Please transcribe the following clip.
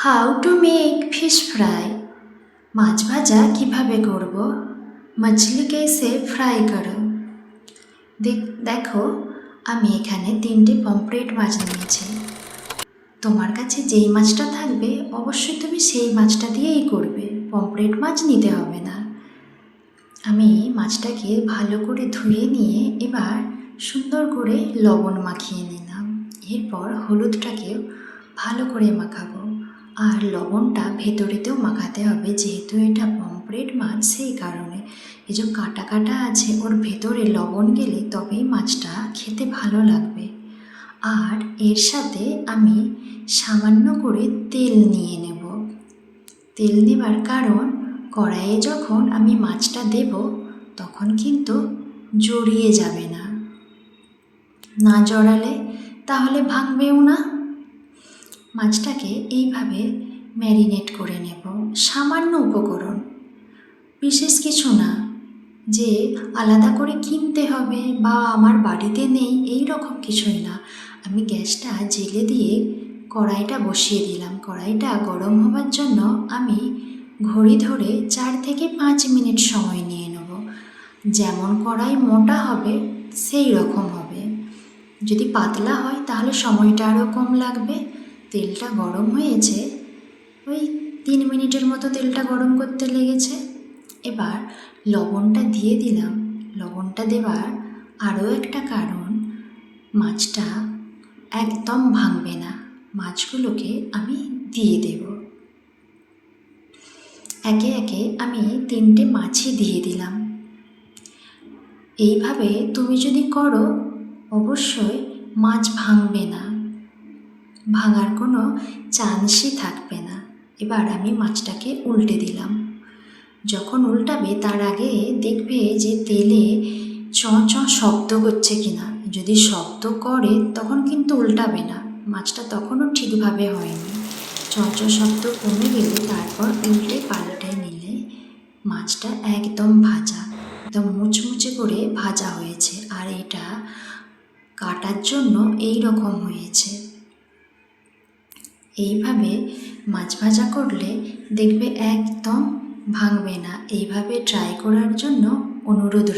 How to make fish fry. মাছ ভাজা কিভাবে করব? মছলি कैसे ফ্রাই করো। দেখো, আমি এখানে 3টে পমফ্রেট মাছ নিয়েছি। তোমার কাছে যেই মাছটা থাকবে অবশ্যই তুমি সেই মাছটা দিয়েই করবে, পমফ্রেট মাছ নিতে হবে না। আমি মাছটাকে ভালো করে ধুয়ে নিয়ে এবার সুন্দর করে লবণ মাখিয়ে নিলাম। এরপর হলুদটাকেও ভালো করে মাখাবো, আর লবণটা ভেতরেতেও মাখাতে হবে, যেহেতু এটা পমফ্রেট মাছ সেই কারণে। এই যে কাটা কাটা আছে ওর ভেতরে লবণ গেলে তবেই মাছটা খেতে ভালো লাগবে। আর এর সাথে আমি সামান্য করে তেল নিয়ে নেব। তেল নেবার কারণ, কড়াইয়ে যখন আমি মাছটা দেব তখন কিন্তু জড়িয়ে যাবে না, না জড়ালে তাহলে ভাঙবেও না। মাছটাকে এইভাবে ম্যারিনেট করে নেব। সামান্য উপকরণ, বিশেষ কিছু না যে আলাদা করে কিনতে হবে বা আমার বাড়িতে নেই এই রকম কিছুই না। আমি গ্যাসটা জেলে দিয়ে কড়াইটা বসিয়ে দিলাম। কড়াইটা গরম হবার জন্য আমি ঘড়ি ধরে 4 থেকে 5 মিনিট সময় নিয়ে নেব। যেমন কড়াই মোটা হবে সেই রকম হবে, যদি পাতলা হয় তাহলে সময়টা আরও কম লাগবে। তেলটা গরম হয়েছে, ওই 3 মিনিটের মতো তেলটা গরম করতে লেগেছে। এবার লবণটা দিয়ে দিলাম। লবণটা দেবার আরও একটা কারণ, মাছটা একদম ভাঙবে না। মাছগুলোকে আমি দিয়ে দেব। একে একে আমি 3টে মাছই দিয়ে দিলাম। এইভাবে তুমি যদি করো অবশ্যই মাছ ভাঙবে না, ভাঙার কোনো চান্সই থাকবে না। এবার আমি মাছটাকে উল্টে দিলাম। যখন উল্টাবে তার আগে দেখবে যে তেলে চ চ শব্দ করছে কিনা। যদি শব্দ করে তখন কিন্তু উল্টাবে না, মাছটা তখনও ঠিকভাবে হয়নি। চ চ শব্দ কমে গেলে তারপর উল্টে পাল্টে নিলে মাছটা একদম ভাজা, একদম মুচমুচে করে ভাজা হয়েছে। আর এটা কাটার জন্য এই রকম হয়েছে। এইভাবে মাছ ভাজা করলে দেখবে একদম ভাঙবে না। এইভাবে ট্রাই করার জন্য অনুরোধ।